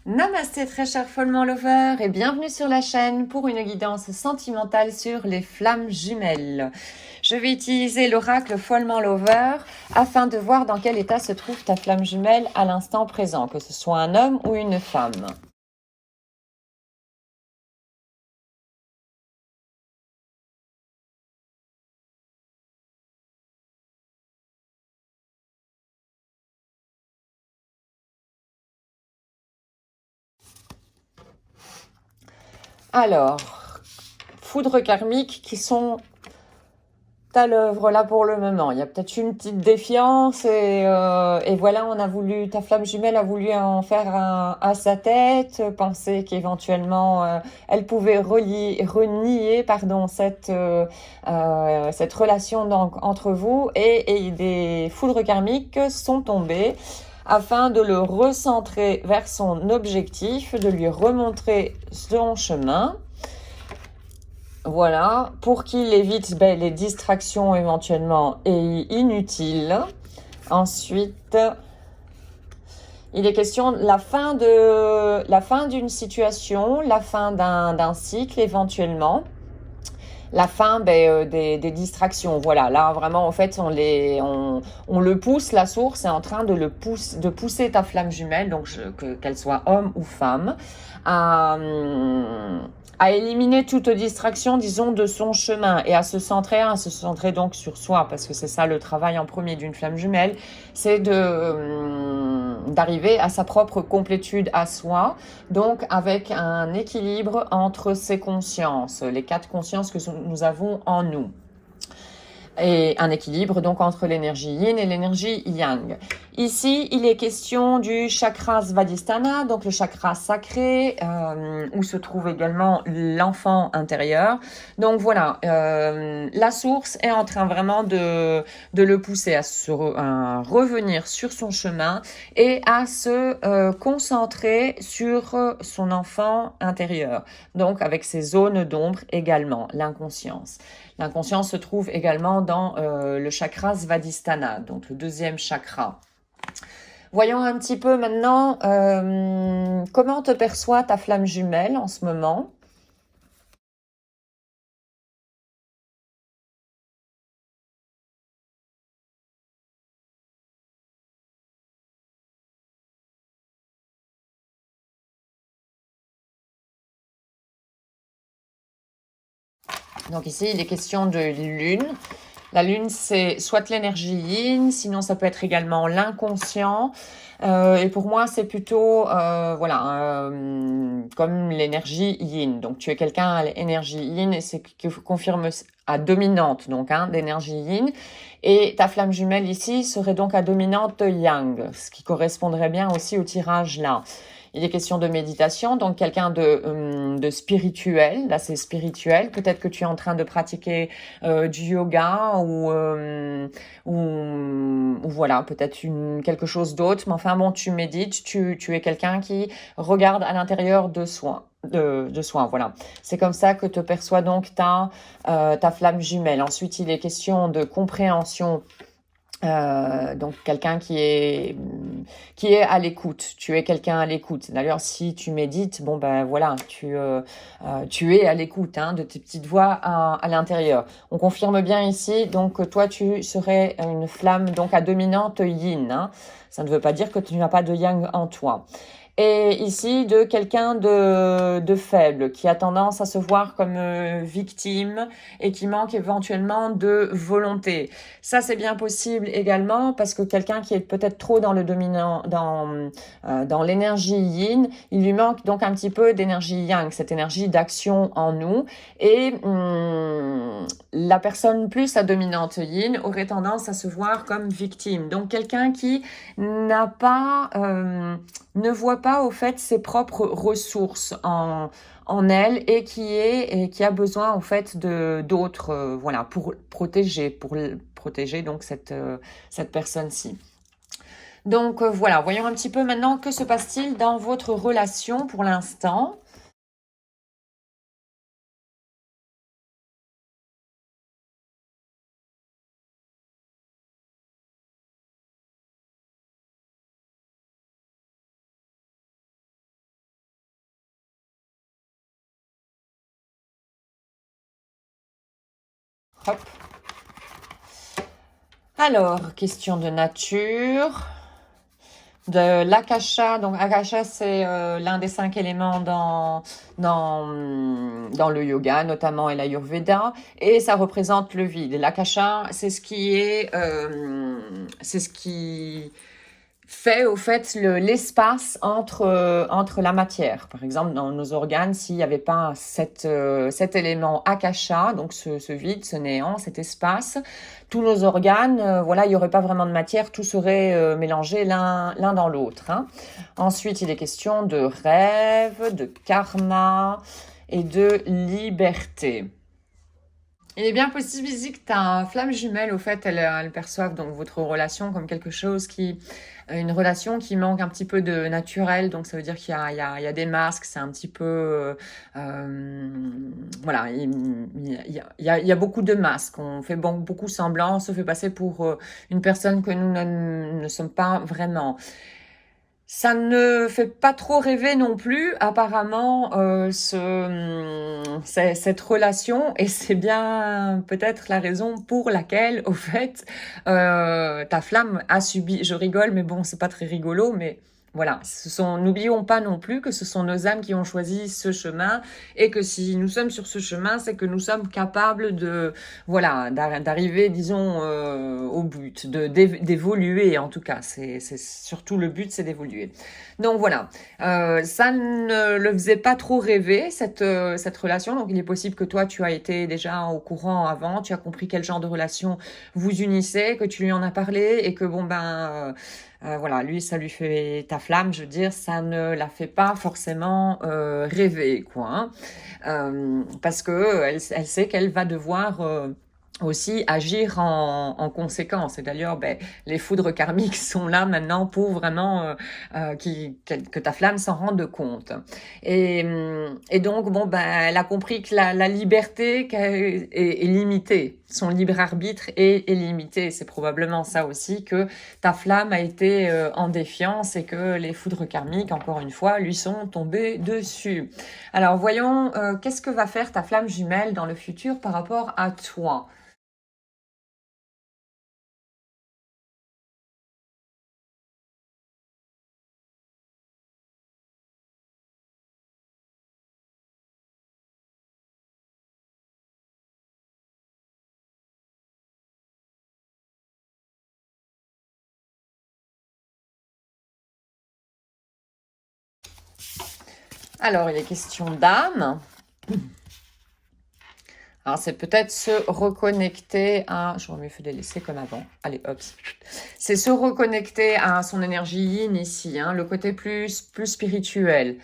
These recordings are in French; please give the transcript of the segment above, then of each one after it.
Namasté très cher follement lover et bienvenue sur la chaîne pour une guidance sentimentale sur les flammes jumelles. Je vais utiliser l'oracle follement lover afin de voir dans quel état se trouve ta flamme jumelle à l'instant présent, que ce soit un homme ou une femme. Alors, foudres karmiques qui sont à l'œuvre là pour le moment. Il y a peut-être une petite défiance et voilà, ta flamme jumelle a voulu en faire à sa tête, penser qu'éventuellement elle pouvait renier cette relation entre vous et des foudres karmiques sont tombées afin de le recentrer vers son objectif, de lui remontrer son chemin. Voilà, pour qu'il évite les distractions éventuellement et inutiles. Ensuite, il est question de la fin d'une situation, la fin d'un cycle éventuellement, la fin des distractions. Voilà, là vraiment en fait on le pousse, la source est en train de pousser ta flamme jumelle, donc qu'elle soit homme ou femme, à, à éliminer toute distraction, disons, de son chemin et à se centrer donc sur soi, parce que c'est ça le travail en premier d'une flamme jumelle, c'est d'arriver à sa propre complétude à soi, donc avec un équilibre entre ses consciences, les quatre consciences que nous avons en nous. Et un équilibre donc entre l'énergie yin et l'énergie yang. Ici, il est question du chakra Svadhisthana, donc le chakra sacré, où se trouve également l'enfant intérieur. Donc voilà, la source est en train vraiment de le pousser à revenir sur son chemin et à se concentrer sur son enfant intérieur. Donc avec ses zones d'ombre également, l'inconscience. L'inconscience se trouve également dans le chakra Svadhisthana, donc le deuxième chakra. Voyons un petit peu maintenant comment te perçoit ta flamme jumelle en ce moment. Donc ici, il est question de lune. La lune, c'est soit l'énergie yin, sinon ça peut être également l'inconscient. Et pour moi, c'est plutôt comme l'énergie yin. Donc tu es quelqu'un à l'énergie yin et c'est que confirme à dominante donc d'énergie yin. Et ta flamme jumelle ici serait donc à dominante yang, ce qui correspondrait bien aussi au tirage là. Il est question de méditation, donc quelqu'un de spirituel, là c'est spirituel. Peut-être que tu es en train de pratiquer du yoga ou voilà, peut-être quelque chose d'autre. Mais enfin bon, tu médites, tu es quelqu'un qui regarde à l'intérieur de soi. De soi, voilà. C'est comme ça que te perçoit donc ta flamme jumelle. Ensuite, il est question de compréhension, donc quelqu'un qui est à l'écoute. Tu es quelqu'un à l'écoute. D'ailleurs, si tu médites, bon ben voilà, tu es à l'écoute de tes petites voix à l'intérieur. On confirme bien ici donc que toi tu serais une flamme donc à dominante yin. Ça ne veut pas dire que tu n'as pas de yang en toi. Et ici de quelqu'un de faible, qui a tendance à se voir comme victime et qui manque éventuellement de volonté. Ça, c'est bien possible également parce que quelqu'un qui est peut-être trop dans le dominant, dans l'énergie yin, il lui manque donc un petit peu d'énergie yang, cette énergie d'action en nous. Et la personne plus à dominante yin aurait tendance à se voir comme victime. Donc quelqu'un qui n'a pas ne voit pas au fait ses propres ressources en elle et qui a besoin en fait de d'autres voilà pour protéger donc cette personne-ci. Donc voilà, voyons un petit peu maintenant que se passe-t-il dans votre relation pour l'instant. Hop. Alors, question de nature. De l'Akasha. Donc, Akasha, c'est l'un des 5 éléments dans le yoga, notamment et l'Ayurveda. Et ça représente le vide. L'Akasha, c'est ce qui fait au fait l'espace entre la matière. Par exemple, dans nos organes, s'il n'y avait pas cet élément akasha, donc ce vide, ce néant, cet espace, tous nos organes, voilà, il n'y aurait pas vraiment de matière, tout serait mélangé l'un dans l'autre. Hein. Ensuite, il est question de rêve, de karma et de liberté. Il est bien possible ici que ta flamme jumelle, au fait, elle perçoive donc votre relation comme quelque chose une relation qui manque un petit peu de naturel. Donc ça veut dire qu'il y a des masques, c'est un petit peu, voilà, il y a beaucoup de masques. On fait beaucoup semblant, on se fait passer pour une personne que nous ne sommes pas vraiment. Ça ne fait pas trop rêver non plus, apparemment, cette relation, et c'est bien peut-être la raison pour laquelle, au fait, ta flamme a subi. Je rigole, mais bon, c'est pas très rigolo, mais voilà. N'oublions pas non plus que ce sont nos âmes qui ont choisi ce chemin, et que si nous sommes sur ce chemin, c'est que nous sommes capables voilà, d'arriver, disons, au but, d'évoluer en tout cas. C'est surtout le but, c'est d'évoluer. Donc voilà, ça ne le faisait pas trop rêver, cette relation. Donc il est possible que toi, tu as été déjà au courant avant, tu as compris quel genre de relation vous unissez, que tu lui en as parlé et que bon voilà, lui, ça lui fait ta flamme, je veux dire, ça ne la fait pas forcément rêver, quoi. Hein. Parce que elle sait qu'elle va devoir aussi agir en conséquence. Et d'ailleurs, les foudres karmiques sont là maintenant pour vraiment que ta flamme s'en rende compte. Et donc, bon, elle a compris que la liberté est limitée. Son libre arbitre est limité. C'est probablement ça aussi que ta flamme a été en défiance et que les foudres karmiques, encore une fois, lui sont tombées dessus. Alors, voyons, qu'est-ce que va faire ta flamme jumelle dans le futur par rapport à toi ? Alors, il est question d'âme. Alors, c'est peut-être se reconnecter à... J'aurais mieux fait de les laisser comme avant. Allez, hop. C'est se reconnecter à son énergie yin ici, hein, le côté plus spirituel.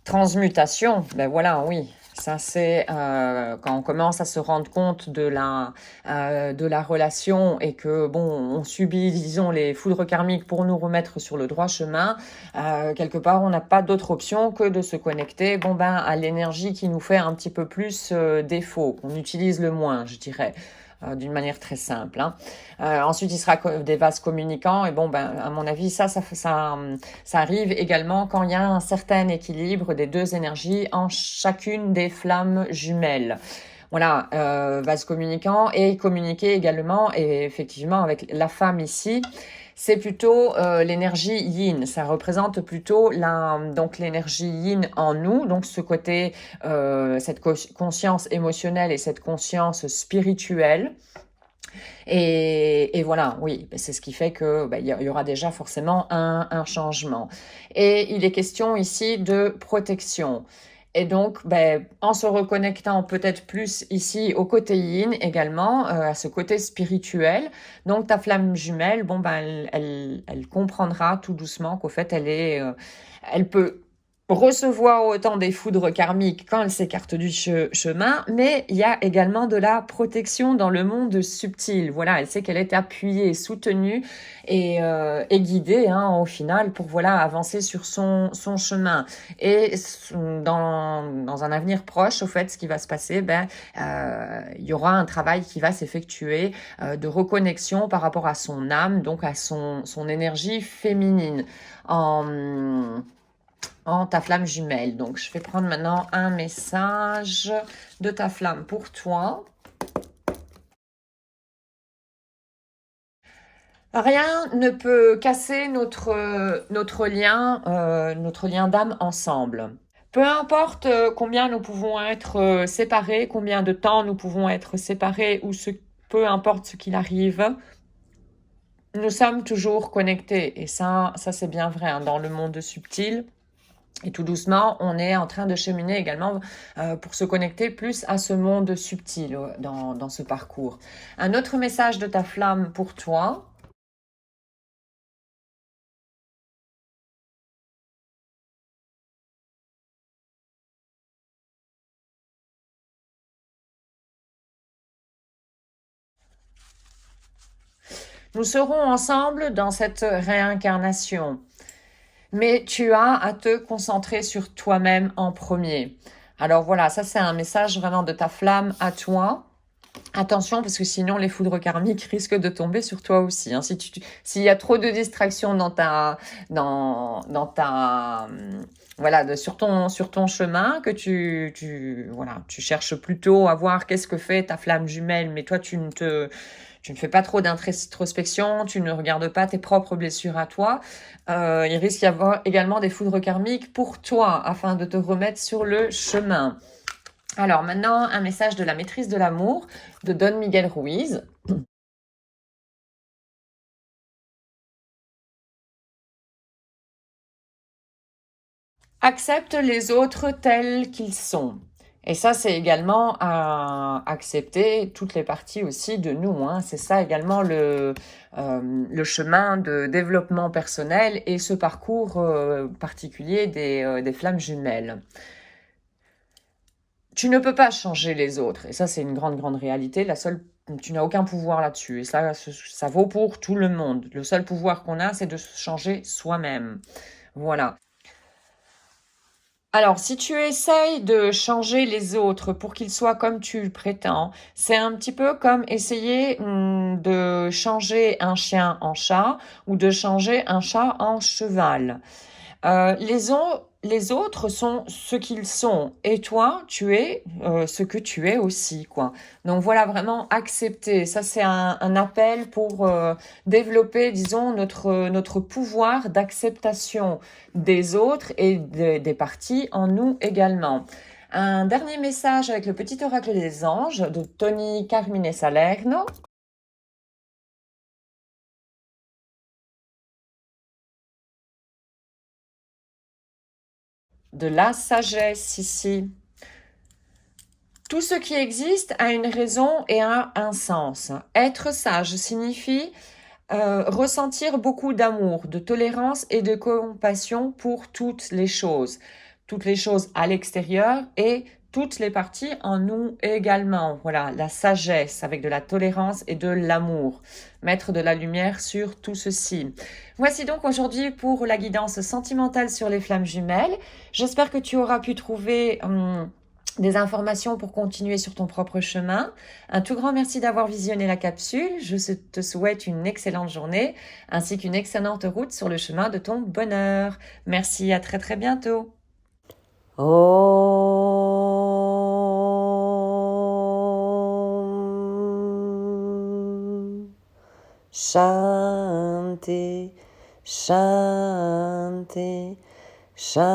Transmutation, ben voilà, oui. Ça, c'est quand on commence à se rendre compte de la relation et que, bon, on subit, disons, les foudres karmiques pour nous remettre sur le droit chemin. Quelque part, on n'a pas d'autre option que de se connecter, à l'énergie qui nous fait un petit peu plus défaut, qu'on utilise le moins, je dirais. D'une manière très simple. Hein. Ensuite, il sera des vases communicants. Et bon, à mon avis, ça arrive également quand il y a un certain équilibre des deux énergies en chacune des flammes jumelles. Voilà, vase communicant et communiquer également. Et effectivement, avec la femme ici, c'est plutôt l'énergie yin. Ça représente plutôt donc l'énergie yin en nous, donc ce côté, cette conscience émotionnelle et cette conscience spirituelle. Et voilà, oui, c'est ce qui fait que il y aura déjà forcément un changement. Et il est question ici de protection. Et donc, en se reconnectant peut-être plus ici au côté yin également, à ce côté spirituel, donc ta flamme jumelle, elle comprendra tout doucement qu'au fait, elle peut recevoir autant des foudres karmiques quand elle s'écarte du chemin, mais il y a également de la protection dans le monde subtil. Voilà, elle sait qu'elle est appuyée, soutenue et guidée au final pour avancer sur son chemin. Et dans un avenir proche, au fait, ce qui va se passer, il y aura un travail qui va s'effectuer de reconnexion par rapport à son âme, donc à son énergie féminine. En ta flamme jumelle. Donc, je vais prendre maintenant un message de ta flamme pour toi. Rien ne peut casser notre lien d'âme ensemble. Peu importe combien nous pouvons être séparés, combien de temps nous pouvons être séparés, peu importe ce qu'il arrive, nous sommes toujours connectés. Et ça c'est bien vrai, hein, dans le monde subtil. Et tout doucement, on est en train de cheminer également pour se connecter plus à ce monde subtil dans ce parcours. Un autre message de ta flamme pour toi. Nous serons ensemble dans cette réincarnation. Mais tu as à te concentrer sur toi-même en premier. Alors voilà, ça c'est un message vraiment de ta flamme à toi. Attention, parce que sinon les foudres karmiques risquent de tomber sur toi aussi. Hein. S'il y a trop de distractions voilà, sur ton chemin, que tu cherches plutôt à voir qu'est-ce que fait ta flamme jumelle, mais toi tu ne fais pas trop d'introspection, tu ne regardes pas tes propres blessures à toi. Il risque d'y avoir également des foudres karmiques pour toi, afin de te remettre sur le chemin. Alors maintenant, un message de la maîtrise de l'amour de Don Miguel Ruiz. Accepte les autres tels qu'ils sont. Et ça, c'est également à accepter toutes les parties aussi de nous. Hein. C'est ça également le chemin de développement personnel et ce parcours particulier des flammes jumelles. Tu ne peux pas changer les autres. Et ça, c'est une grande, grande réalité. Tu n'as aucun pouvoir là-dessus. Et ça vaut pour tout le monde. Le seul pouvoir qu'on a, c'est de se changer soi-même. Voilà. Alors, si tu essayes de changer les autres pour qu'ils soient comme tu le prétends, c'est un petit peu comme essayer de changer un chien en chat ou de changer un chat en cheval. Les autres sont ce qu'ils sont et toi, tu es ce que tu es aussi, quoi. Donc voilà, vraiment accepter. Ça, c'est un appel pour développer, disons, notre pouvoir d'acceptation des autres et des parties en nous également. Un dernier message avec le petit oracle des anges de Tony Carmine Salerno. De la sagesse ici. Tout ce qui existe a une raison et a un sens. Être sage signifie ressentir beaucoup d'amour, de tolérance et de compassion pour toutes les choses. Toutes les choses à l'extérieur et toutes les parties en nous également. Voilà, la sagesse avec de la tolérance et de l'amour. Mettre de la lumière sur tout ceci. Voici donc aujourd'hui pour la guidance sentimentale sur les flammes jumelles. J'espère que tu auras pu trouver des informations pour continuer sur ton propre chemin. Un tout grand merci d'avoir visionné la capsule. Je te souhaite une excellente journée ainsi qu'une excellente route sur le chemin de ton bonheur. Merci, à très très bientôt. Om Shanti Shanti Shanti